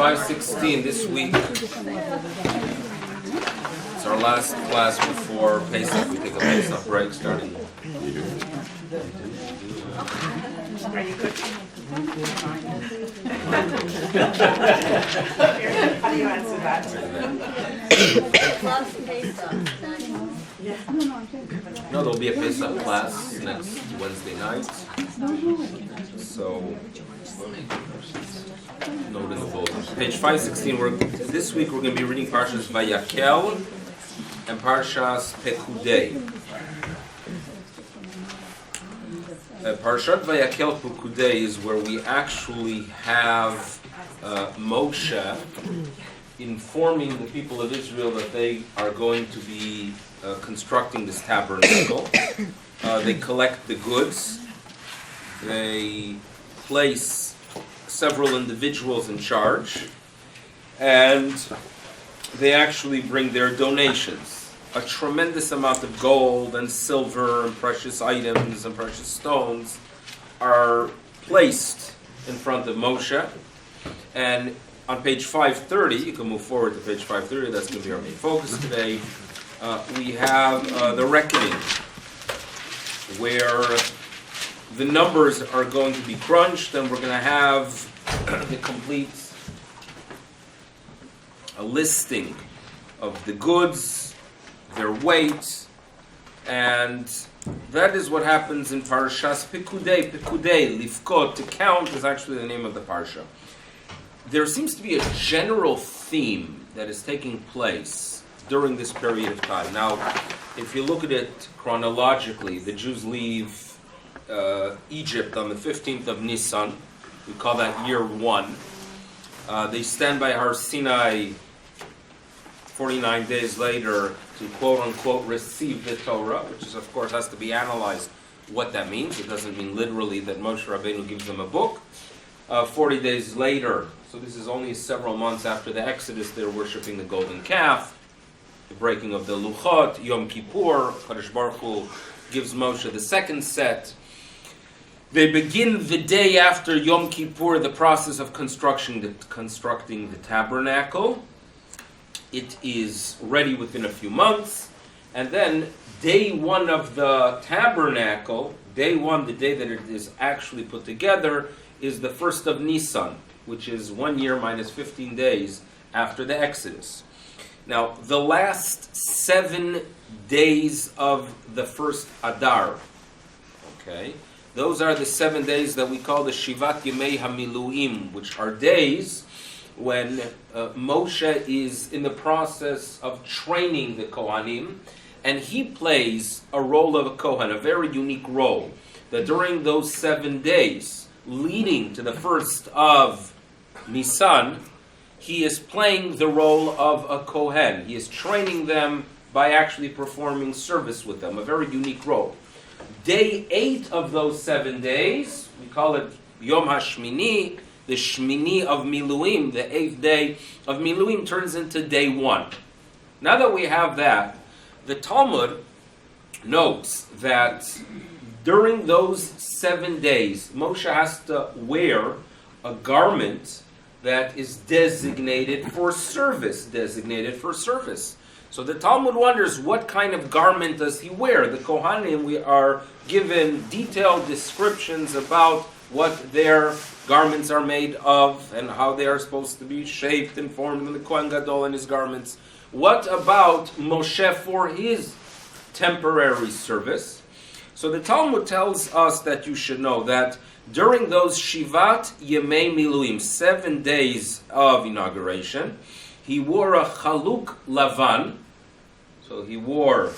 5:16 this week. It's our last class before Pesach. We take a Pesach break starting. Are you cooking? How do you answer that? No, there'll be a Pesach class next Wednesday night. So, note in the bulletin. Page 516. This week we're going to be reading Parshas Vayakel and Parshas Pekuday. Parashat Vayakel Pekuday is where we actually have Moshe informing the people of Israel that they are going to be constructing this tabernacle. They collect the goods. They place several individuals in charge. And they actually bring their donations. A tremendous amount of gold and silver and precious items and precious stones are placed in front of Moshe. And on page 530, you can move forward to page 530, that's going to be our main focus today. We have the reckoning, where the numbers are going to be crunched, and we're going to have the complete listing of the goods, their weight, and that is what happens in Parshas Pekuday. Pekuday, Lifkot, to count, is actually the name of the Parsha. There seems to be a general theme that is taking place during this period of time. Now, if you look at it chronologically, the Jews leave Egypt on the 15th of Nisan. We call that year 1. They stand by Har Sinai 49 days later to quote-unquote receive the Torah, which is, of course, has to be analyzed what that means. It doesn't mean literally that Moshe Rabbeinu gives them a book. 40 days later, so this is only several months after the Exodus, they're worshiping the golden calf, the breaking of the Luchot, Yom Kippur, Kadosh Baruch Hu gives Moshe the second set. They begin the day after Yom Kippur the process of constructing the tabernacle. It is ready within a few months, and then day 1 of the tabernacle, day 1, the day that it is actually put together, is the 1st of Nisan, which is 1 year minus 15 days after the Exodus. Now, the last 7 days of the first Adar, okay, those are the 7 days that we call the Shivat Yemei HaMiluim, which are days when Moshe is in the process of training the Kohanim, and he plays a role of a Kohen, a very unique role, that during those 7 days leading to the 1st of Nisan, he is playing the role of a Kohen. He is training them by actually performing service with them, a very unique role. Day 8 of those 7 days, we call it Yom HaShmini, the Shmini of Miluim, the 8th day of Miluim, turns into day 1. Now that we have that, the Talmud notes that during those 7 days, Moshe has to wear a garment that is designated for service. So the Talmud wonders, what kind of garment does he wear? The Kohanim, we are given detailed descriptions about what their garments are made of and how they are supposed to be shaped and formed in the Kohen Gadol and his garments. What about Moshe for his temporary service? So the Talmud tells us that you should know that during those Shivat Yemei Miluim, 7 days of inauguration, he wore a chaluk lavan, so he wore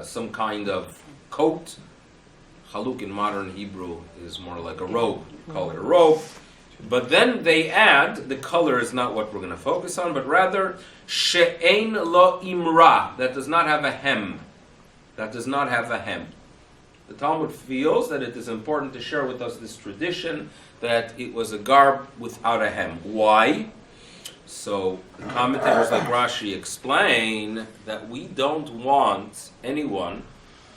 some kind of coat. Chaluk in modern Hebrew is more like a robe. Call it a robe. But then they add, the color is not what we're going to focus on, but rather, she'ein lo imra, that does not have a hem. That does not have a hem. The Talmud feels that it is important to share with us this tradition that it was a garb without a hem. Why? So the commentators like Rashi explain that we don't want anyone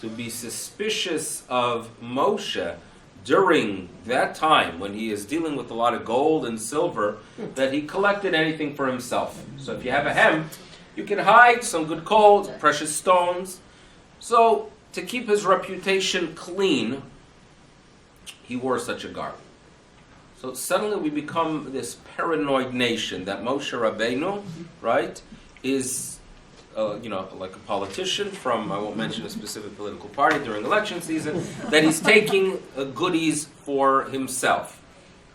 to be suspicious of Moshe during that time when he is dealing with a lot of gold and silver, that he collected anything for himself. So if you have a hem, you can hide some good gold, precious stones. So to keep his reputation clean, he wore such a garb. So suddenly we become this paranoid nation that Moshe Rabbeinu, right, is like a politician from, I won't mention a specific political party during election season, that he's taking goodies for himself.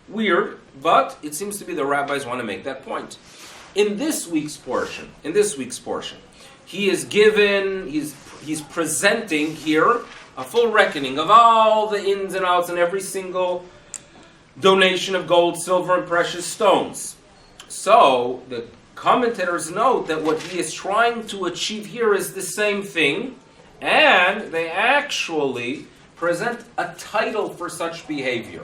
Weird, but it seems to be the rabbis want to make that point. In this week's portion, he is given, he's presenting here a full reckoning of all the ins and outs and every single donation of gold, silver, and precious stones. So the commentators note that what he is trying to achieve here is the same thing, and they actually present a title for such behavior.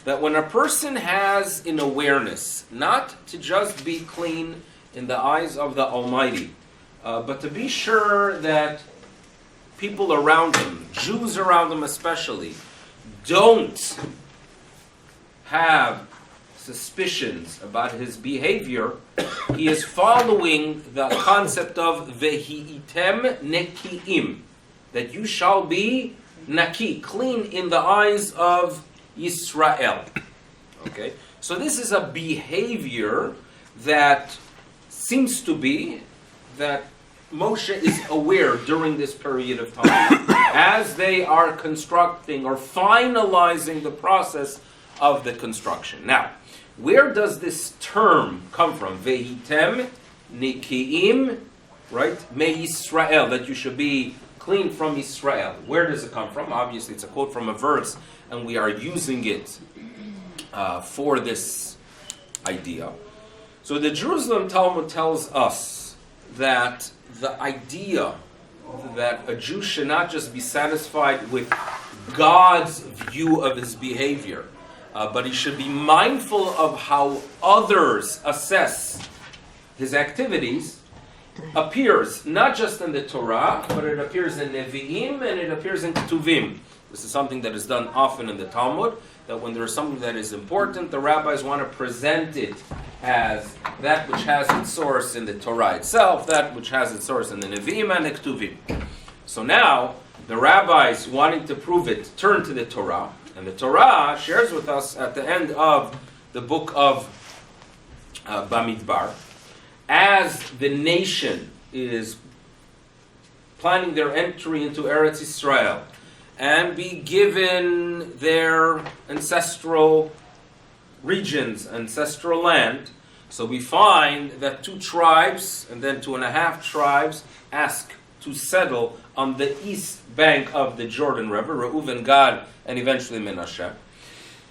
That when a person has an awareness not to just be clean in the eyes of the Almighty, but to be sure that people around him, Jews around him especially, don't have suspicions about his behavior, he is following the concept of vehi'item neki'im, that you shall be naki, clean in the eyes of Yisrael. Okay, so this is a behavior that seems to be that Moshe is aware during this period of time as they are constructing or finalizing the process of the construction. Now, where does this term come from? Vehitem nikiim, right? Me Yisrael, that you should be clean from Israel. Where does it come from? Obviously, it's a quote from a verse, and we are using it for this idea. So the Jerusalem Talmud tells us that the idea that a Jew should not just be satisfied with God's view of his behavior, but he should be mindful of how others assess his activities, appears not just in the Torah, but it appears in Nevi'im and it appears in Ketuvim. This is something that is done often in the Talmud, that when there is something that is important, the rabbis want to present it as that which has its source in the Torah itself, that which has its source in the Nevi'im and the Ketuvim. So now, the rabbis, wanting to prove it, turn to the Torah, and the Torah shares with us at the end of the book of Bamidbar, as the nation is planning their entry into Eretz Israel and be given their ancestral regions, ancestral land. So we find that 2 tribes and then 2.5 tribes ask to settle on the east bank of the Jordan River, Reuven, Gad, and eventually Menashe.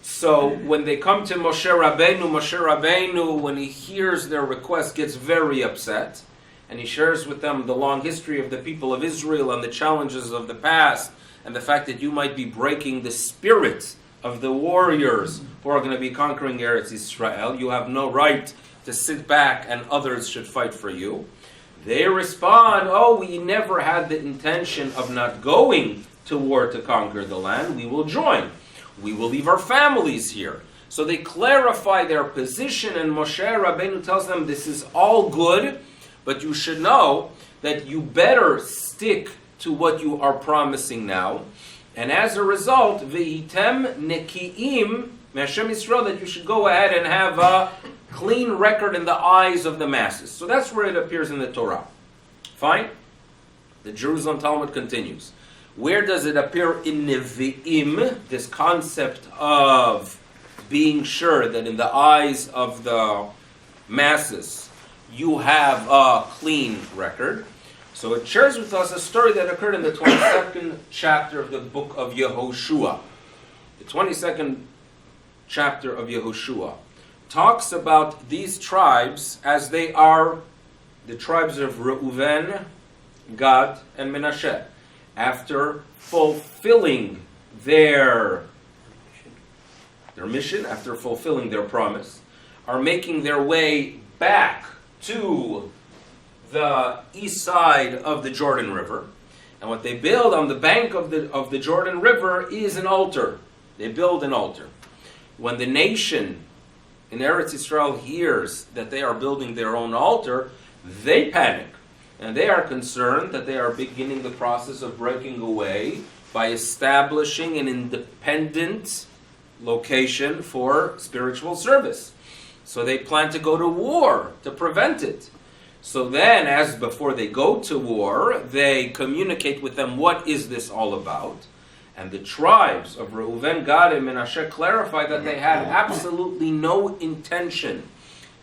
So when they come to Moshe Rabbeinu, when he hears their request, gets very upset, and he shares with them the long history of the people of Israel and the challenges of the past, and the fact that you might be breaking the spirit of the warriors who are going to be conquering Eretz Israel. You have no right to sit back and others should fight for you. They respond, we never had the intention of not going to war to conquer the land. We will join. We will leave our families here. So they clarify their position, and Moshe Rabbeinu tells them, this is all good, but you should know that you better stick to what you are promising now. And as a result, Vehitem Neki'im, Hashem Yisrael, that you should go ahead and have a clean record in the eyes of the masses. So that's where it appears in the Torah. Fine? The Jerusalem Talmud continues. Where does it appear in Nevi'im, this concept of being sure that in the eyes of the masses you have a clean record? So it shares with us a story that occurred in the 22nd chapter of the book of Yehoshua. The 22nd chapter of Yehoshua talks about these tribes as they are the tribes of Reuven, Gad, and Menashe. After fulfilling their mission, after fulfilling their promise, are making their way back to the east side of the Jordan River. And what they build on the bank of the Jordan River is an altar. They build an altar. When the nation in Eretz Yisrael hears that they are building their own altar, they panic. And they are concerned that they are beginning the process of breaking away by establishing an independent location for spiritual service. So they plan to go to war to prevent it. So then, as before they go to war, they communicate with them, what is this all about? And the tribes of Reuven, Gad, and Menashe clarify that they had absolutely no intention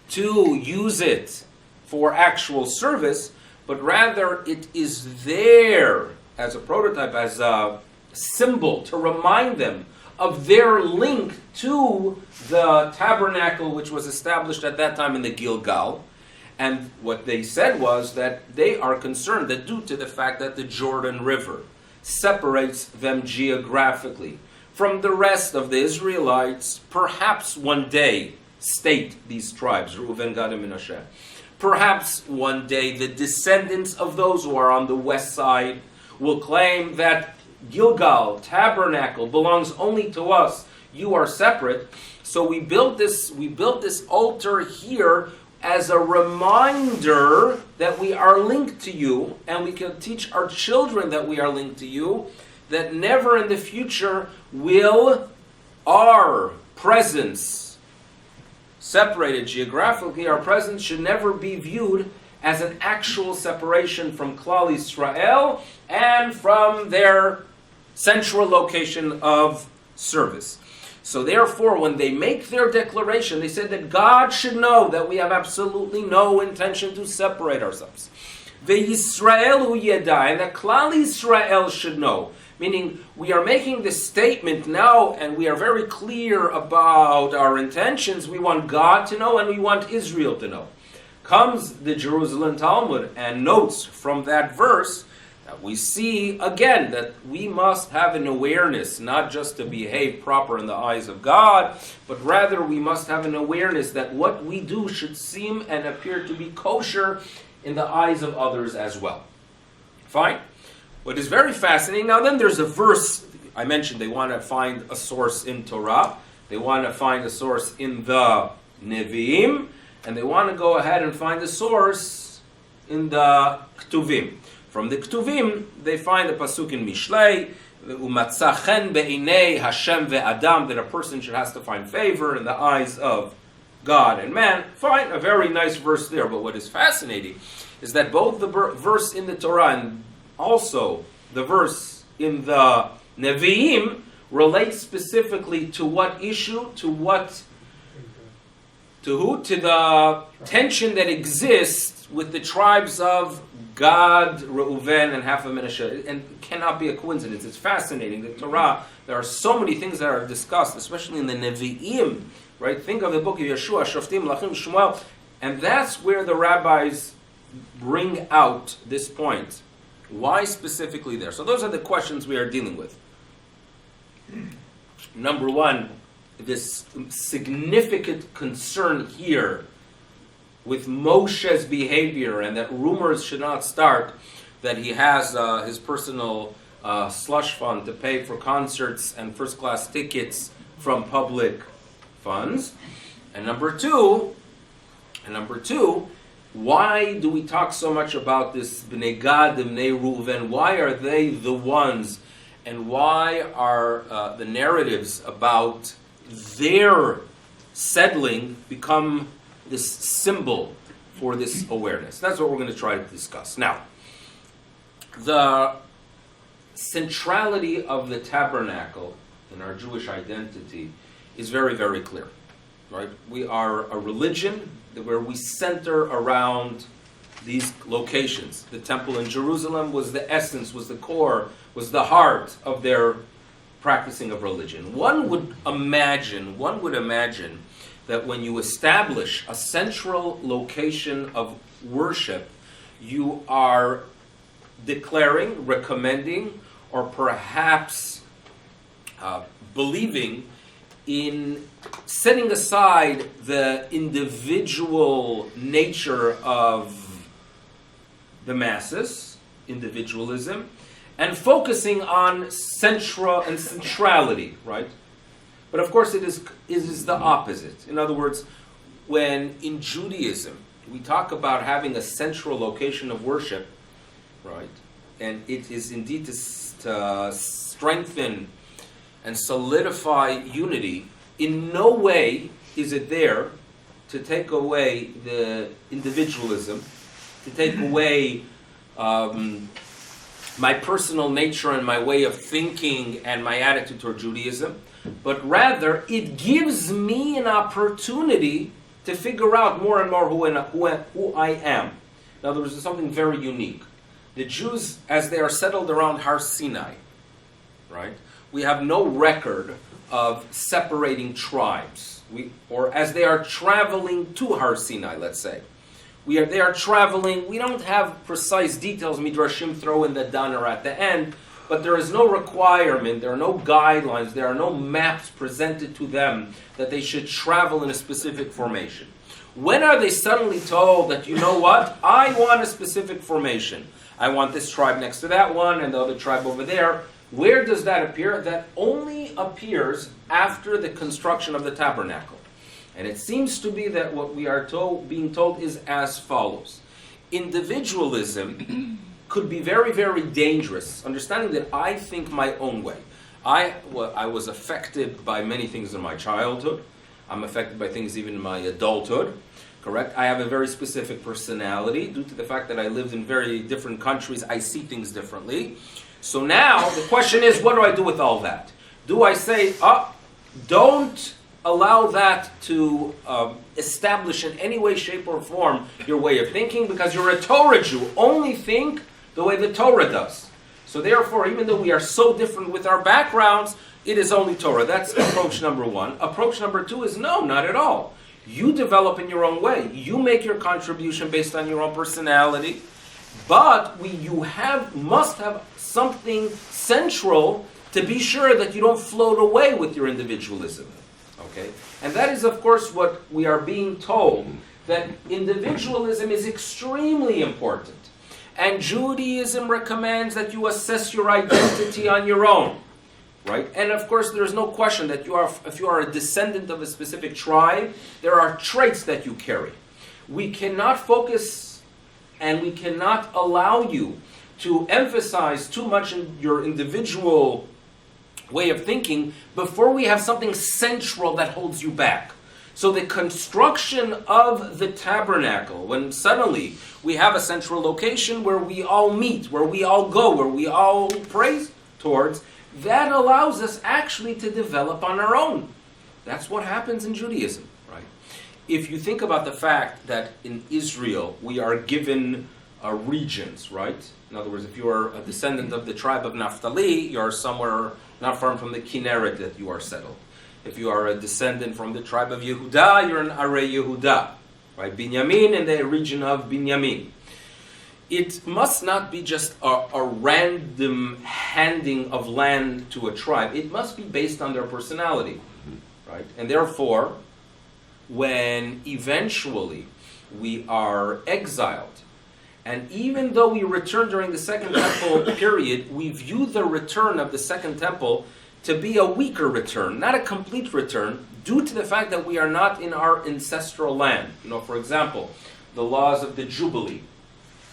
to use it for actual service, but rather it is there as a prototype, as a symbol to remind them of their link to the tabernacle which was established at that time in the Gilgal. And what they said was that they are concerned that due to the fact that the Jordan River separates them geographically from the rest of the Israelites, perhaps one day, state these tribes, Reuven, Gad, and Menashe, perhaps one day the descendants of those who are on the west side will claim that Gilgal, tabernacle, belongs only to us. You are separate. So we built this altar here as a reminder that we are linked to you, and we can teach our children that we are linked to you, that never in the future will our presence, separated geographically, our presence should never be viewed as an actual separation from Klal Yisrael and from their central location of service. So therefore, when they make their declaration, they said that God should know that we have absolutely no intention to separate ourselves. The Yisrael hu yedai, and that Klal Yisrael should know. Meaning, we are making this statement now, and we are very clear about our intentions. We want God to know, and we want Israel to know. Comes the Jerusalem Talmud and notes from that verse that we see again that we must have an awareness, not just to behave proper in the eyes of God, but rather we must have an awareness that what we do should seem and appear to be kosher in the eyes of others as well. Fine? What is very fascinating, now then there's a verse, I mentioned they want to find a source in Torah, they want to find a source in the Nevi'im, and they want to go ahead and find a source in the Ktuvim. From the Ktuvim, they find a pasuk in Mishlei, Umatzah chen be'inei Hashem ve'adam, that a person should has to find favor in the eyes of God and man. Fine, a very nice verse there. But what is fascinating is that both the verse in the Torah and also the verse in the Nevi'im relate specifically to what issue, to the tension that exists with the tribes of Gad, Reuven, and half of Menashe. And it cannot be a coincidence. It's fascinating. The Torah, there are so many things that are discussed, especially in the Nevi'im, right? Think of the book of Yeshua, Shoftim, Lachim, Shmuel, and that's where the rabbis bring out this point. Why specifically there? So those are the questions we are dealing with. Number one, this significant concern here with Moshe's behavior, and that rumors should not start that he has his personal slush fund to pay for concerts and first-class tickets from public funds. And number two, why do we talk so much about this Bnei Gad and Bnei Reuven? Why are they the ones, and why are the narratives about their settling become this symbol for this awareness? That's what we're going to try to discuss. Now, the centrality of the tabernacle in our Jewish identity is very, very clear. Right? We are a religion where we center around these locations. The temple in Jerusalem was the essence, was the core, was the heart of their practicing of religion. One would imagine that when you establish a central location of worship, you are declaring, recommending, or perhaps believing in setting aside the individual nature of the masses, individualism, and focusing on centrality, right? But of course it is the opposite. In other words, when in Judaism we talk about having a central location of worship, right, and it is indeed to strengthen and solidify unity, in no way is it there to take away the individualism, to take away my personal nature and my way of thinking and my attitude toward Judaism, but rather it gives me an opportunity to figure out more and more who I am. In other words, there's something very unique. The Jews, as they are settled around Har Sinai, right, we have no record of separating tribes. Or as they are traveling to Har Sinai, let's say. They are traveling, we don't have precise details, Midrashim throw in the Dan or at the end, but there is no requirement, there are no guidelines, there are no maps presented to them that they should travel in a specific formation. When are they suddenly told that, you know what, I want a specific formation. I want this tribe next to that one and the other tribe over there. Where does that appear? That only appears after the construction of the tabernacle. And it seems to be that what we are being told is as follows. Individualism could be very, very dangerous, understanding that I think my own way. I was affected by many things in my childhood. I'm affected by things even in my adulthood. Correct? I have a very specific personality. Due to the fact that I lived in very different countries, I see things differently. So now, the question is, what do I do with all that? Do I say, don't allow that to establish in any way, shape, or form your way of thinking, because you're a Torah Jew. Only think the way the Torah does. So therefore, even though we are so different with our backgrounds, it is only Torah. That's approach number one. Approach number two is no, not at all. You develop in your own way. You make your contribution based on your own personality. But you must have something central to be sure that you don't float away with your individualism. Okay? And that is, of course, what we are being told, that individualism is extremely important. And Judaism recommends that you assess your identity on your own. Right? And of course, there's no question that if you are a descendant of a specific tribe, there are traits that you carry. We cannot focus and we cannot allow you to emphasize too much in your individual way of thinking before we have something central that holds you back. So the construction of the tabernacle, when suddenly we have a central location where we all meet, where we all go, where we all praise towards, that allows us actually to develop on our own. That's what happens in Judaism, right? If you think about the fact that in Israel we are given regions, right? In other words, if you are a descendant of the tribe of Naphtali, you are somewhere not far from the Kinneret that you are settled. If you are a descendant from the tribe of Yehuda, you're in Arei Yehuda, right? Binyamin in the region of Binyamin. It must not be just a random handing of land to a tribe. It must be based on their personality, right? And therefore, when eventually we are exiled, and even though we return during the Second Temple period, we view the return of the Second Temple to be a weaker return, not a complete return, due to the fact that we are not in our ancestral land. For example, the laws of the Jubilee.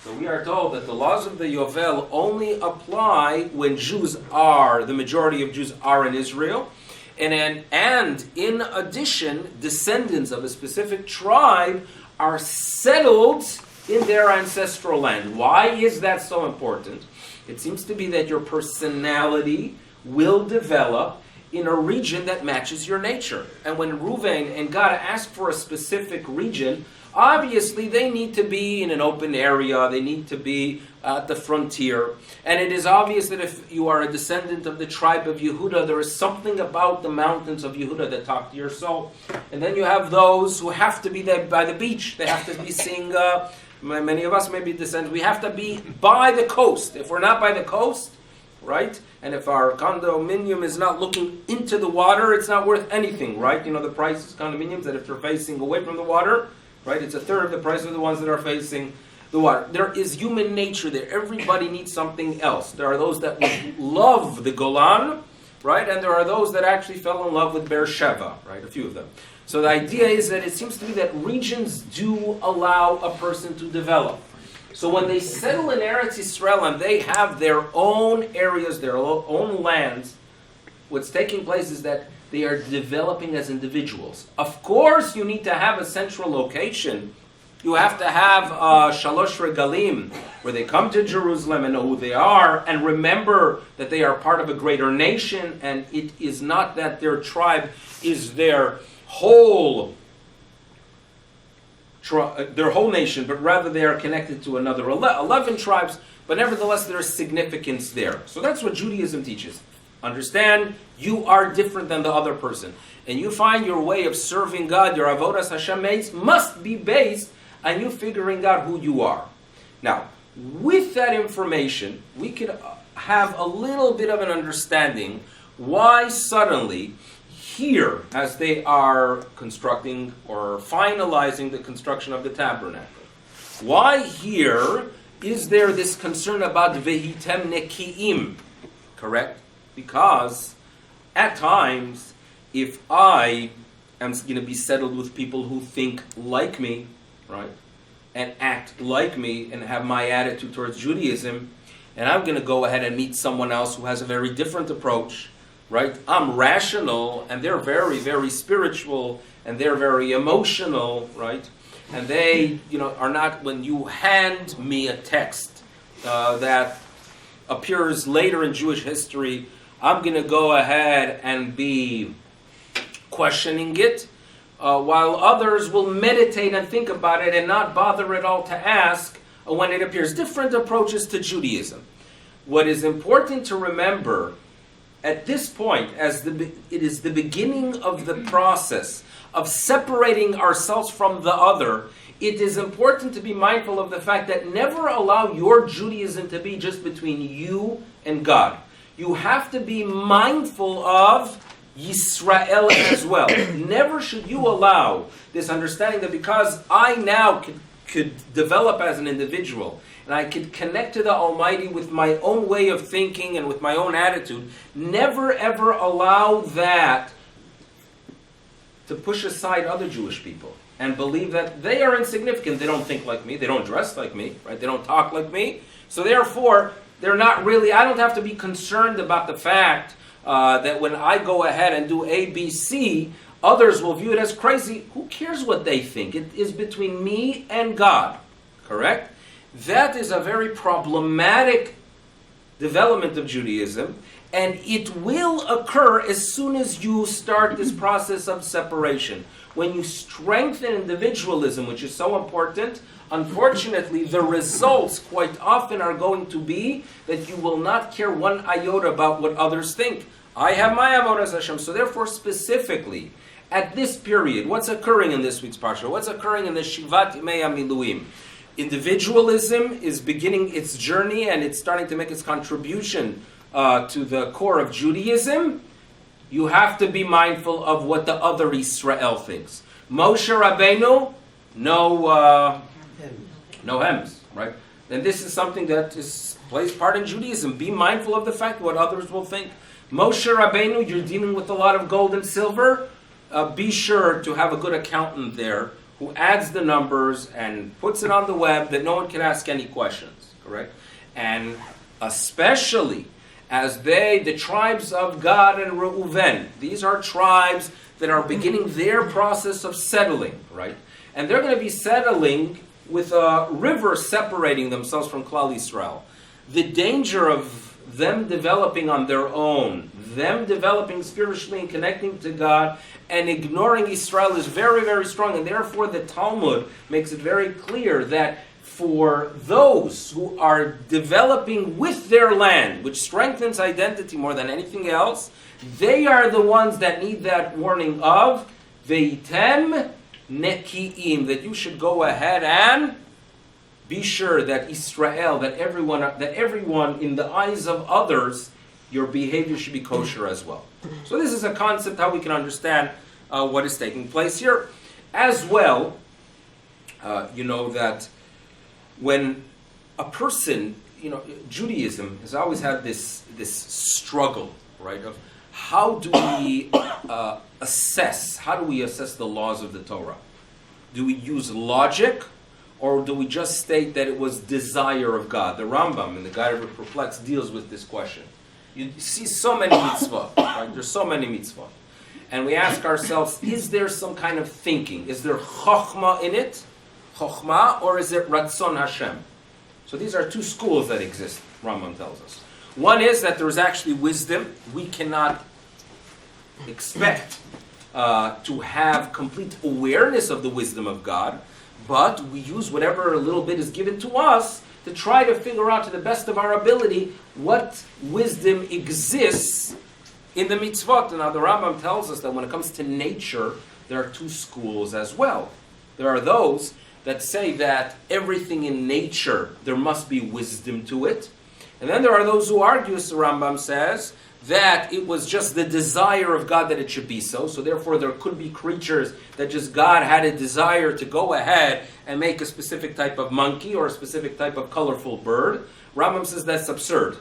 So we are told that the laws of the Yovel only apply when the majority of Jews are in Israel. And in addition, descendants of a specific tribe are settled in their ancestral land. Why is that so important? It seems to be that your personality will develop in a region that matches your nature. And when Reuven and Gad ask for a specific region, obviously they need to be in an open area, they need to be at the frontier. And it is obvious that if you are a descendant of the tribe of Yehuda, there is something about the mountains of Yehuda that talk to your soul. And then you have those who have to be there by the beach. They have to be seeing, many of us may be descendants, we have to be by the coast. If we're not by the coast, right? And if our condominium is not looking into the water, it's not worth anything, right? The price of condominiums that if they're facing away from the water, right? It's a third of the price of the ones that are facing the water. There is human nature there. Everybody needs something else. There are those that would love the Golan, right? And there are those that actually fell in love with Beersheba, right? A few of them. So the idea is that it seems to be that regions do allow a person to develop. So when they settle in Eretz Yisrael and they have their own areas, their own lands, what's taking place is that they are developing as individuals. Of course, you need to have a central location. You have to have Shalosh Regalim, where they come to Jerusalem and know who they are, and remember that they are part of a greater nation, and it is not that their tribe is their whole nation, but rather they are connected to another 11 tribes, but nevertheless there is significance there. So that's what Judaism teaches. Understand, you are different than the other person. And you find your way of serving God, your avodas Hashem must be based on you figuring out who you are. Now, with that information, we could have a little bit of an understanding why suddenly here, as they are constructing or finalizing the construction of the tabernacle, why here is there this concern about vehitem nekiim? Correct? Because at times, if I am going to be settled with people who think like me, right, and act like me and have my attitude towards Judaism, and I'm going to go ahead and meet someone else who has a very different approach, right? I'm rational, and they're very, very spiritual, and they're very emotional, right? And they, are not, when you hand me a text that appears later in Jewish history, I'm going to go ahead and be questioning it, while others will meditate and think about it and not bother at all to ask when it appears. Different approaches to Judaism. What is important to remember at this point, as it is the beginning of the process of separating ourselves from the other, it is important to be mindful of the fact that never allow your Judaism to be just between you and God. You have to be mindful of Yisrael as well. Never should you allow this understanding that because I now could develop as an individual and I could connect to the Almighty with my own way of thinking and with my own attitude, never ever allow that to push aside other Jewish people and believe that they are insignificant. They don't think like me. They don't dress like me. Right? They don't talk like me. So therefore, they're not really, I don't have to be concerned about the fact that when I go ahead and do A, B, C, others will view it as crazy. Who cares what they think? It is between me and God. Correct? That is a very problematic development of Judaism, and it will occur as soon as you start this process of separation. When you strengthen individualism, which is so important, unfortunately, the results quite often are going to be that you will not care one iota about what others think. I have my avodas Hashem, so therefore specifically, at this period, what's occurring in this week's Parsha? What's occurring in the Shivat Yimei HaMiluim? Individualism is beginning its journey and it's starting to make its contribution to the core of Judaism. You have to be mindful of what the other Israel thinks. Moshe Rabbeinu, no hems, right? And this is something that plays part in Judaism. Be mindful of the fact what others will think. Moshe Rabbeinu, you're dealing with a lot of gold and silver. Be sure to have a good accountant there who adds the numbers and puts it on the web that no one can ask any questions, correct? And especially as the tribes of Gad and Reuven, these are tribes that are beginning their process of settling, right? And they're going to be settling with a river separating themselves from Klal Yisrael. The danger of them developing on their own, them developing spiritually and connecting to God, and ignoring Israel is very, very strong. And therefore the Talmud makes it very clear that for those who are developing with their land, which strengthens identity more than anything else, they are the ones that need that warning of Veitem Nekiim, that you should go ahead and be sure that Israel, that everyone in the eyes of others, your behavior should be kosher as well. So this is a concept how we can understand what is taking place here. As well, that when a person, Judaism has always had this struggle, right, of how do we assess? How do we assess the laws of the Torah? Do we use logic, or do we just state that it was desire of God? The Rambam in the Guide of the Perplexed deals with this question. You see so many mitzvot, right? There's so many mitzvot. And we ask ourselves, is there some kind of thinking? Is there chokhmah in it? Chokhmah, or is it ratzon Hashem? So these are two schools that exist, Rambam tells us. One is that there is actually wisdom. We cannot expect to have complete awareness of the wisdom of God, but we use whatever little bit is given to us to try to figure out to the best of our ability what wisdom exists in the mitzvot. Now the Rambam tells us that when it comes to nature, there are two schools as well. There are those that say that everything in nature, there must be wisdom to it. And then there are those who argue, as the Rambam says, that it was just the desire of God that it should be so. So therefore there could be creatures that just God had a desire to go ahead and make a specific type of monkey or a specific type of colorful bird. Rambam says that's absurd.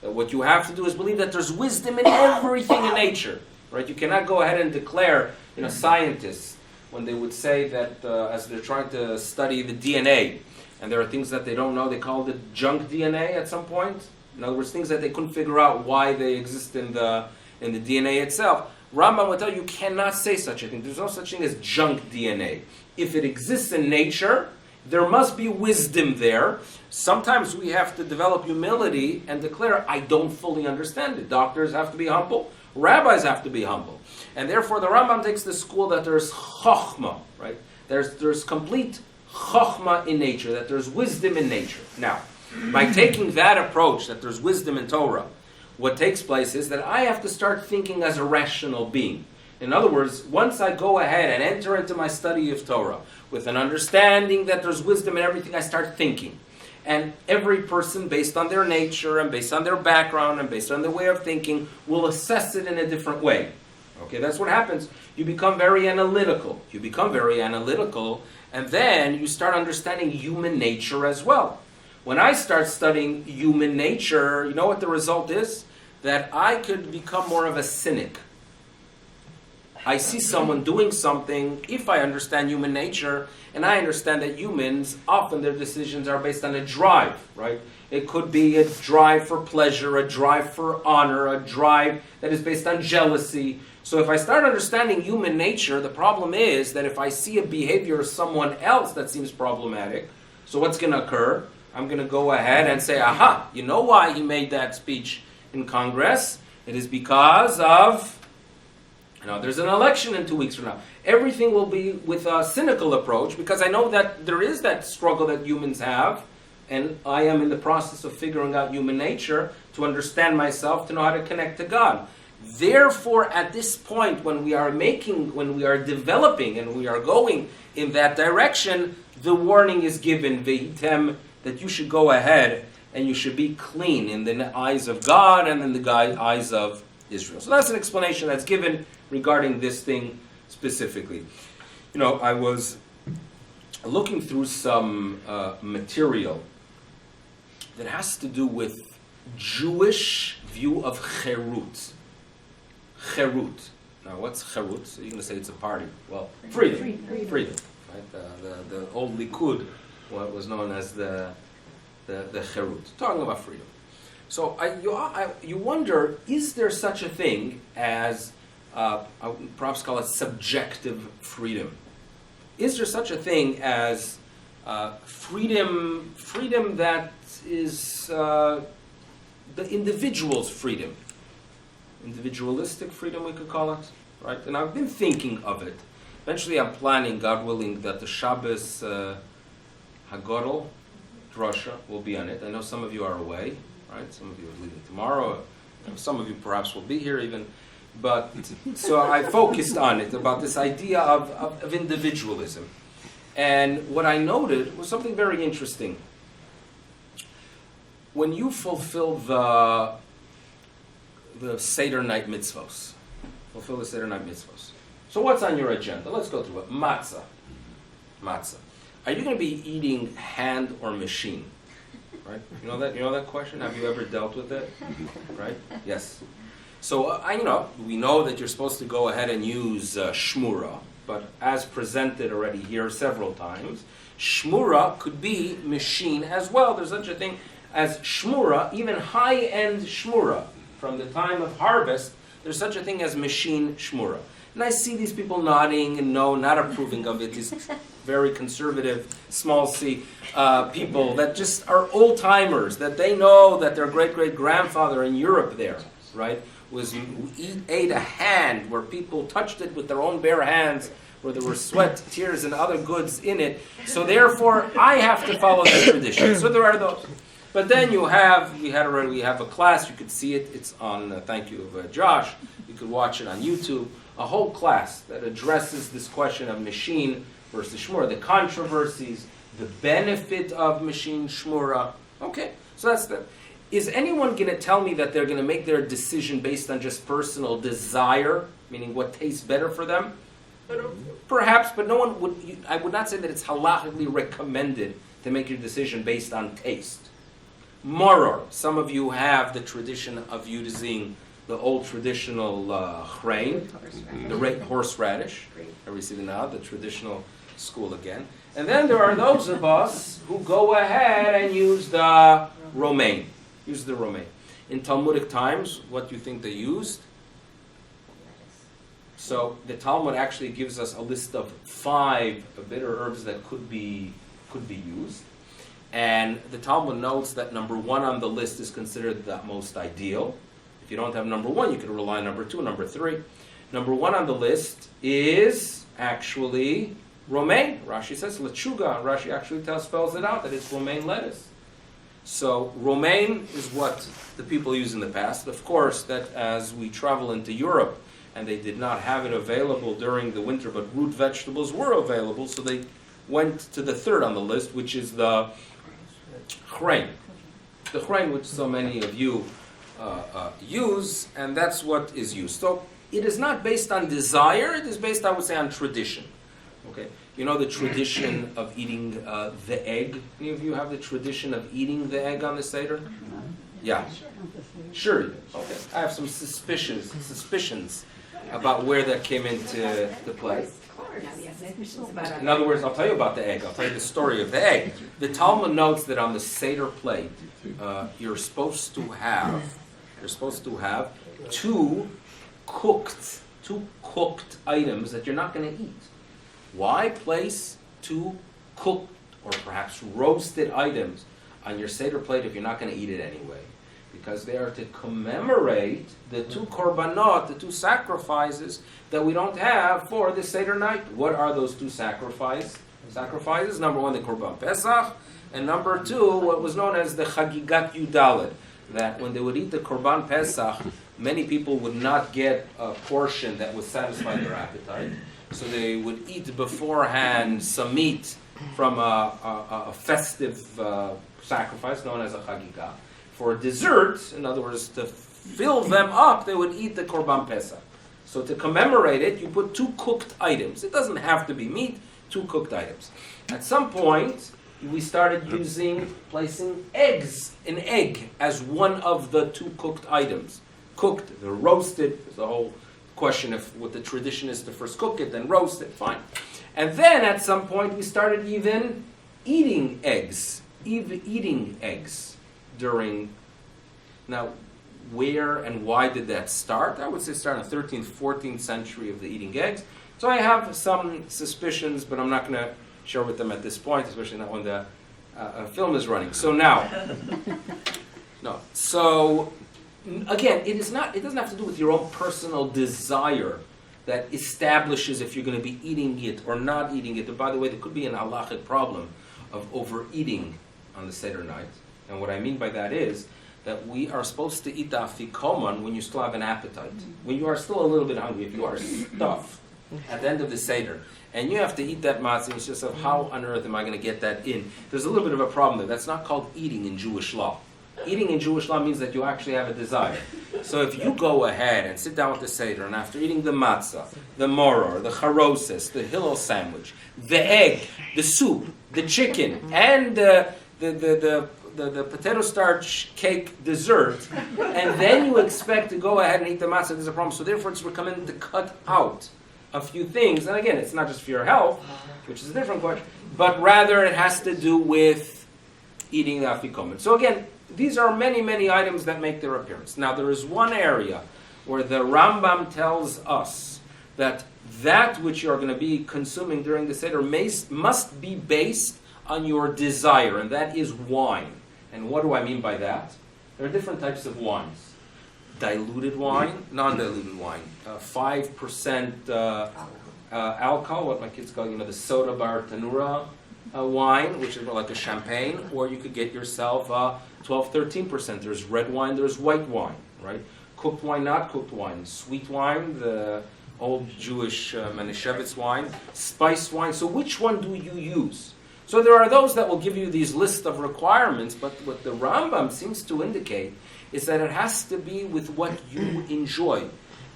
That what you have to do is believe that there's wisdom in everything in nature. Right? You cannot go ahead and declare, scientists, when they would say that as they're trying to study the DNA, and there are things that they don't know, they called it junk DNA at some point. In other words, things that they couldn't figure out why they exist in the DNA itself. Rambam would tell you cannot say such a thing. There's no such thing as junk DNA. If it exists in nature, there must be wisdom there. Sometimes we have to develop humility and declare, I don't fully understand it. Doctors have to be humble. Rabbis have to be humble. And therefore the Rambam takes the school that there's chokhmah, right? There's complete chokhmah in nature, that there's wisdom in nature. Now, by taking that approach, that there's wisdom in Torah, what takes place is that I have to start thinking as a rational being. In other words, once I go ahead and enter into my study of Torah with an understanding that there's wisdom in everything, I start thinking. And every person, based on their nature and based on their background and based on their way of thinking, will assess it in a different way. Okay, that's what happens. You become very analytical. And then you start understanding human nature as well. When I start studying human nature, you know what the result is? That I could become more of a cynic. I see someone doing something, if I understand human nature, and I understand that humans, often their decisions are based on a drive, right? It could be a drive for pleasure, a drive for honor, a drive that is based on jealousy. So if I start understanding human nature, the problem is that if I see a behavior of someone else that seems problematic, so what's going to occur? I'm going to go ahead and say, aha, you know why he made that speech in Congress? It is because of, there's an election in 2 weeks from now. Everything will be with a cynical approach because I know that there is that struggle that humans have, and I am in the process of figuring out human nature to understand myself, to know how to connect to God. Therefore, at this point, when we are developing, and we are going in that direction, the warning is given, Vehitem, that you should go ahead and you should be clean in the eyes of God and in the eyes of Israel. So that's an explanation that's given regarding this thing specifically. I was looking through some material that has to do with Jewish view of cherut. Cherut. Now, what's cherut? So you're going to say it's a party. Well, freedom. Right? The old Likud, what was known as the cherut. Talking about freedom. So you wonder, is there such a thing as, I would perhaps call it subjective freedom? Is there such a thing as freedom that is the individual's freedom? Individualistic freedom, we could call it, right? And I've been thinking of it. Eventually, I'm planning, God willing, that the Shabbos Hagodol drasha will be on it. I know some of you are away, right? Some of you are leaving tomorrow. Some of you perhaps will be here even. But so I focused on it, about this idea of individualism. And what I noted was something very interesting. When you fulfill the Seder night mitzvos, so what's on your agenda? Let's go through it. Matzah. Are you going to be eating hand or machine? Right? You know that question? Have you ever dealt with it? Right? Yes. So, we know that you're supposed to go ahead and use shmura, but as presented already here several times, shmura could be machine as well. There's such a thing as shmura, even high-end shmura. From the time of harvest, there's such a thing as machine shmura. And I see these people nodding and no, not approving of it. These very conservative, small c people that just are old-timers, that they know that their great-great-grandfather in Europe there, right, ate a hand where people touched it with their own bare hands, where there were sweat, tears, and other goods in it. So therefore, I have to follow the tradition. So there are those. But then we have a class, you could see it, it's on, thank you, Josh, you could watch it on YouTube, a whole class that addresses this question of machine versus shmura, the controversies, the benefit of machine shmura. Okay, so that's the... Is anyone going to tell me that they're going to make their decision based on just personal desire, meaning what tastes better for them? Perhaps, but no one would. I would not say that it's halachically recommended to make your decision based on taste. Maror, some of you have the tradition of using the old traditional chrein, the horseradish. Everybody see it now, the traditional school again. And then there are those of us who go ahead and use the romaine. Use the romaine. In Talmudic times, what do you think they used? So the Talmud actually gives us a list of 5 bitter herbs that could be used. And the Talmud notes that number 1 on the list is considered the most ideal. If you don't have number 1, you could rely on number 2, number 3. Number 1 on the list is actually romaine. Rashi says lechuga. Rashi actually spells it out that it's romaine lettuce. So romaine is what the people used in the past. Of course, that as we travel into Europe, and they did not have it available during the winter, but root vegetables were available, so they went to the 3rd on the list, which is the chrein. The chrein, which so many of you use, and that's what is used. So it is not based on desire, it is based, I would say, on tradition. Okay, you know the tradition of eating the egg? Any of you have the tradition of eating the egg on the Seder? Yeah. Sure. Okay. I have some suspicions about where that came into play. In other words, I'll tell you about the egg. I'll tell you the story of the egg. The Talmud notes that on the Seder plate, you're supposed to have 2 cooked items that you're not going to eat. Why place 2 cooked or perhaps roasted items on your Seder plate if you're not going to eat it anyway? Because they are to commemorate the 2 korbanot, the 2 sacrifices that we don't have for the Seder night. What are those 2 sacrifices? Number 1, the Korban Pesach, and number 2, what was known as the Chagigat Yudalet. That when they would eat the Korban Pesach, many people would not get a portion that would satisfy their appetite. So they would eat beforehand some meat from a festive sacrifice known as a Chagigah. For dessert, in other words, to fill them up, they would eat the Korban Pesach. So to commemorate it, you put 2 cooked items. It doesn't have to be meat, 2 cooked items. At some point, we started placing an egg as one of the 2 cooked items. Cooked, they're roasted. There's a whole question of what the tradition is to first cook it, then roast it, fine. And then at some point we started even eating eggs during... Now, where and why did that start? I would say start in the 13th, 14th century of the eating eggs. So I have some suspicions, but I'm not going to share with them at this point, especially not when the film is running. So now, again, it doesn't have to do with your own personal desire that establishes if you're going to be eating it or not eating it. And by the way, there could be an halachic problem of overeating on the Seder night. And what I mean by that is that we are supposed to eat the afikoman when you still have an appetite. When you are still a little bit hungry, if you are stuffed at the end of the Seder, and you have to eat that matzah, it's just how on earth am I going to get that in? There's a little bit of a problem there. That's not called eating in Jewish law. Eating in Jewish law means that you actually have a desire. So if you go ahead and sit down with the Seder, and after eating the matzah, the moror, the charoses, the hillel sandwich, the egg, the soup, the chicken, and the the potato starch cake dessert, and then you expect to go ahead and eat the matzah, there's a problem. So therefore it's recommended to cut out a few things. And again, it's not just for your health, which is a different question, but rather it has to do with eating the afikomen. So again, these are many, many items that make their appearance. Now there is one area where the Rambam tells us that which you're going to be consuming during the Seder must be based on your desire, and that is wine. And what do I mean by that? There are different types of wines. Diluted wine, non-diluted wine, 5% alcohol, what my kids call, the soda bar tanura wine, which is more like a champagne, or you could get yourself 12-13%. There's red wine, there's white wine, right? Cooked wine, not cooked wine, sweet wine, the old Jewish Manischewitz wine, spiced wine. So which one do you use? So there are those that will give you these lists of requirements, but what the Rambam seems to indicate is that it has to be with what you enjoy.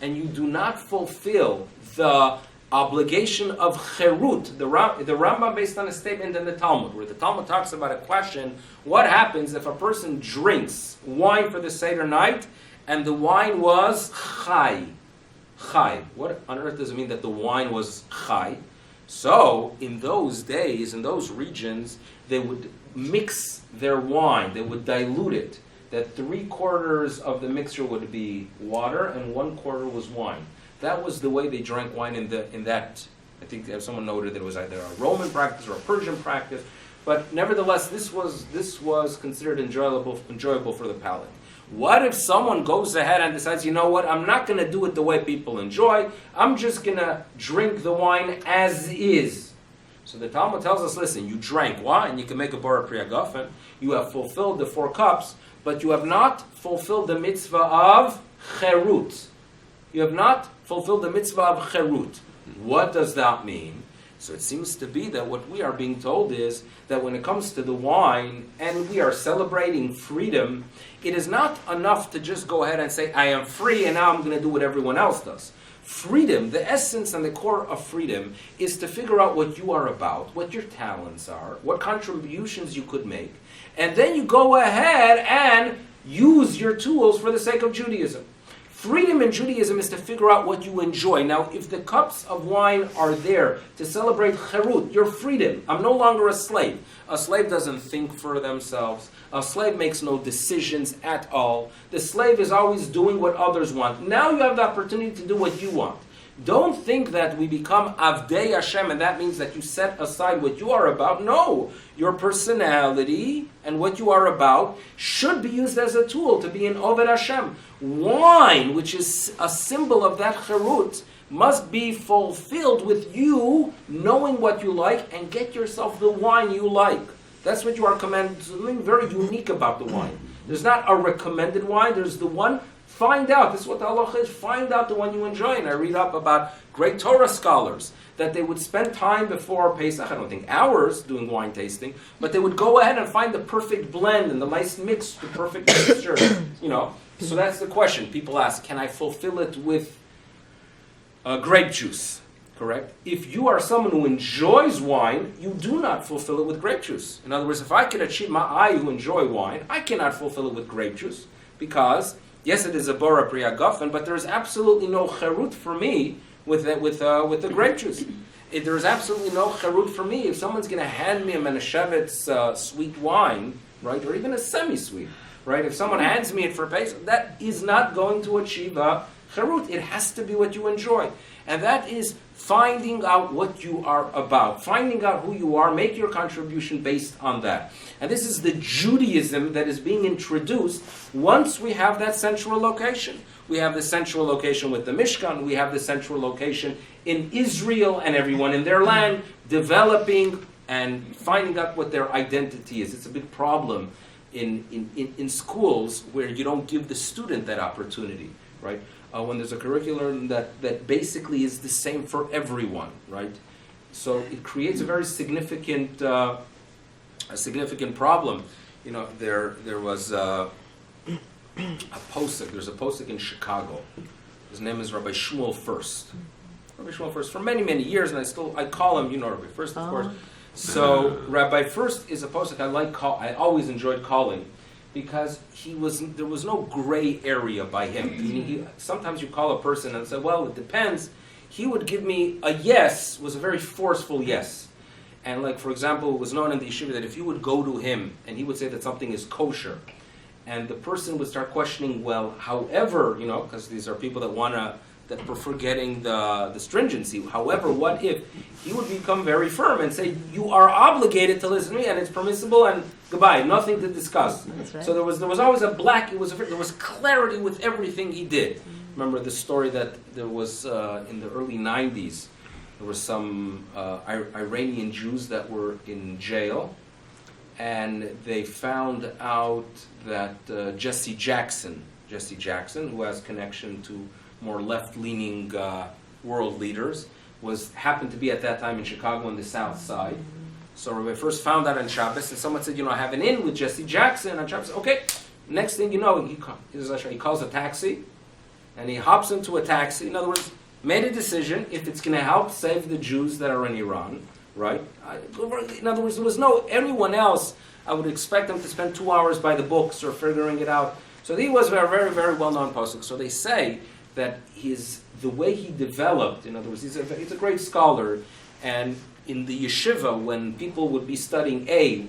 And you do not fulfill the obligation of cherut. The Rambam based on a statement in the Talmud, where the Talmud talks about a question, what happens if a person drinks wine for the Seder night, and the wine was chai? Chai. What on earth does it mean that the wine was chai? So, in those days, in those regions, they would mix their wine, they would dilute it. That 3/4 of the mixture would be water and 1/4 was wine. That was the way they drank wine in that. I think someone noted that it was either a Roman practice or a Persian practice, but nevertheless, this was considered enjoyable for the palate. What if someone goes ahead and decides, you know what, I'm not going to do it the way people enjoy, I'm just going to drink the wine as is. So the Talmud tells us, listen, you drank wine, you can make a bar priya gafen, you have fulfilled the 4 cups, but you have not fulfilled the mitzvah of cherut. You have not fulfilled the mitzvah of cherut. What does that mean? So it seems to be that what we are being told is that when it comes to the wine, and we are celebrating freedom, it is not enough to just go ahead and say, I am free and now I'm going to do what everyone else does. Freedom, the essence and the core of freedom, is to figure out what you are about, what your talents are, what contributions you could make, and then you go ahead and use your tools for the sake of Judaism. Freedom in Judaism is to figure out what you enjoy. Now, if the cups of wine are there to celebrate cherut, your freedom, I'm no longer a slave. A slave doesn't think for themselves. A slave makes no decisions at all. The slave is always doing what others want. Now you have the opportunity to do what you want. Don't think that we become Avdei Hashem and that means that you set aside what you are about. No, your personality and what you are about should be used as a tool to be an Oved Hashem. Wine, which is a symbol of that cherut, must be fulfilled with you knowing what you like and get yourself the wine you like. That's what you are commanded. Something very unique about the wine. There's not a recommended wine, there's the one. Find out. This is what the halacha is. Find out the one you enjoy. And I read up about great Torah scholars that they would spend time before Pesach, I don't think hours, doing wine tasting, but they would go ahead and find the perfect blend and the nice mix, the perfect mixture. So that's the question. People ask, can I fulfill it with grape juice? Correct? If you are someone who enjoys wine, you do not fulfill it with grape juice. In other words, if I can achieve I who enjoy wine, I cannot fulfill it with grape juice because yes, it is a bora priya gafen, but there is absolutely no cherut for me with the grape juice. There is absolutely no cherut for me if someone's going to hand me a Manischewitz sweet wine, right, or even a semi-sweet, right? If someone hands me it for Pesach, that is not going to achieve a cherut. It has to be what you enjoy, and that is finding out what you are about, finding out who you are, make your contribution based on that. And this is the Judaism that is being introduced once we have that central location. We have the central location with the Mishkan, we have the central location in Israel and everyone in their land, developing and finding out what their identity is. It's a big problem in schools where you don't give the student that opportunity, right? When there's a curriculum that basically is the same for everyone, right? So it creates a very significant problem. There was a posek. There's a posek in Chicago. His name is Rabbi Shmuel First. Rabbi Shmuel First for many years, and I call him, Rabbi First, of course. So Rabbi First is a posek I always enjoyed calling, because there was no gray area by him. Sometimes you call a person and say, well, it depends. He would give me a yes, was a very forceful yes. And like, for example, it was known in the yeshiva that if you would go to him and he would say that something is kosher, and the person would start questioning, well, however, because these are people that prefer getting the stringency. However, what if he would become very firm and say, you are obligated to listen to me and it's permissible and goodbye, nothing to discuss. That's right. So there was always there was clarity with everything he did. Remember the story that there was in the early 90s, there were some Iranian Jews that were in jail, and they found out that Jesse Jackson, who has connection to more left-leaning world leaders, happened to be at that time in Chicago on the South Side. So Rabbi First found out on Shabbos, and someone said, I have an in with Jesse Jackson on Shabbos. Okay, next thing you know, he calls a taxi, and he hops into a taxi. In other words, made a decision, if it's going to help save the Jews that are in Iran, right? In other words, there was no anyone else. I would expect them to spend 2 hours by the books or figuring it out. So he was a very, very well-known posuk. So they say that the way he developed, in other words, he's a great scholar, and in the yeshiva, when people would be studying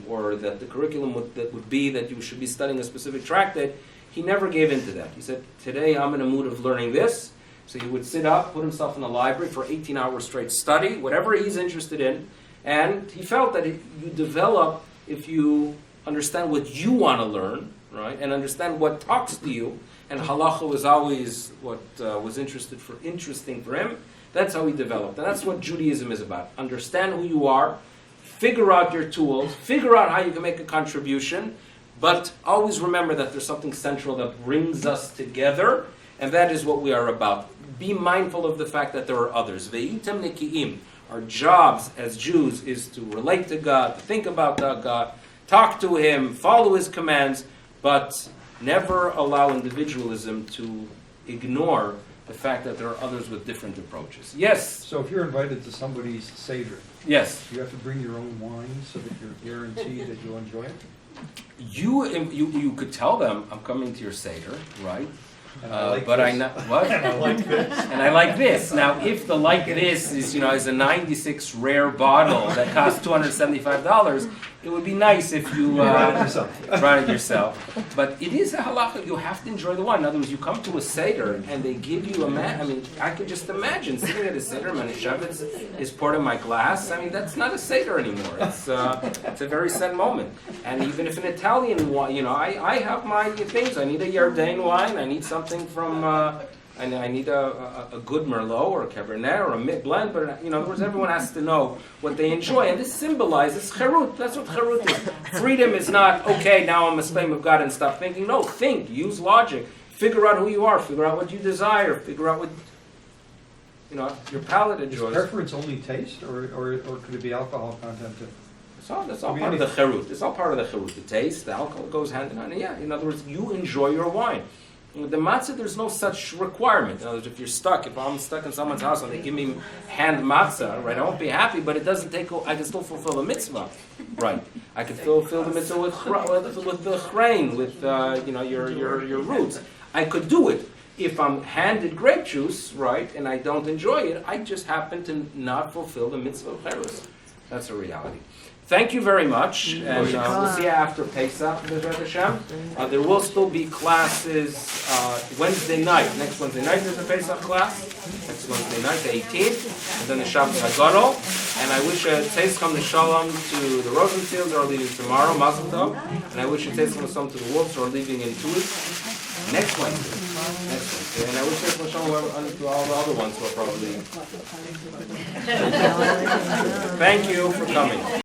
or that the curriculum would be that you should be studying a specific tractate, he never gave in to that. He said, today I'm in a mood of learning this. So he would sit up, put himself in the library for 18 hours straight, study whatever he's interested in, and he felt that you develop if you understand what you want to learn, right, and understand what talks to you, and halacha was always what was interesting for him. That's how he developed, and that's what Judaism is about. Understand who you are, figure out your tools, figure out how you can make a contribution, but always remember that there's something central that brings us together, and that is what we are about. Be mindful of the fact that there are others. Ve'item neki'im. Our jobs as Jews is to relate to God, to think about God, talk to Him, follow His commands, but never allow individualism to ignore the fact that there are others with different approaches. Yes? So if you're invited to somebody's Seder, yes. you have to bring your own wine so that you're guaranteed that you'll enjoy it? You could tell them, I'm coming to your Seder, right? And I like but this. I know what? And I like this. And I like this. Now, if the like this is a 96 rare bottle that costs $275, it would be nice if you brought it yourself. brought it yourself. But it is a halacha. You have to enjoy the wine. In other words, you come to a seder and they give you I could just imagine sitting at a seder, Manischewitz is poured in my glass. That's not a seder anymore. It's a very sad moment. And even if an Italian wine, I have my things. I need a Yarden wine. I need something from. I need a good Merlot or a Cabernet or a mid blend, but in other words, everyone has to know what they enjoy, and this symbolizes cherut. That's what cherut is. Freedom is not, okay, now I'm a slave of God and stop thinking. No, think, use logic, figure out who you are, figure out what you desire, figure out what your palate Is enjoys. preference only taste, or could it be alcohol content too? That's all part of the cherut. It's all part of the cherut. The taste, the alcohol goes hand in hand. Yeah, in other words, you enjoy your wine. With the matzah, there's no such requirement. In other words, if I'm stuck in someone's house and they give me hand matzah, right, I won't be happy, but it doesn't take, I can still fulfill the mitzvah, right? I can fulfill the mitzvah with the chrein, with, your roots. I could do it. If I'm handed grape juice, right, and I don't enjoy it, I just happen to not fulfill the mitzvah of cherus. That's a reality. Thank you very much, and we'll see you after Pesach, B'ezrat Hashem. There will still be classes Wednesday night. Next Wednesday night there's a Pesach class. Next Wednesday night, the 18th, and then the Shabbos HaGadol. And I wish a Tzeischam Shalom to the Rosenfields who are leaving tomorrow, Mazel Tov. And I wish a Tzeischam Shalom to the Wolves who are leaving in 2 weeks. Next Wednesday. And I wish Tzeischam Shalom to all the other ones who are probably. Thank you for coming.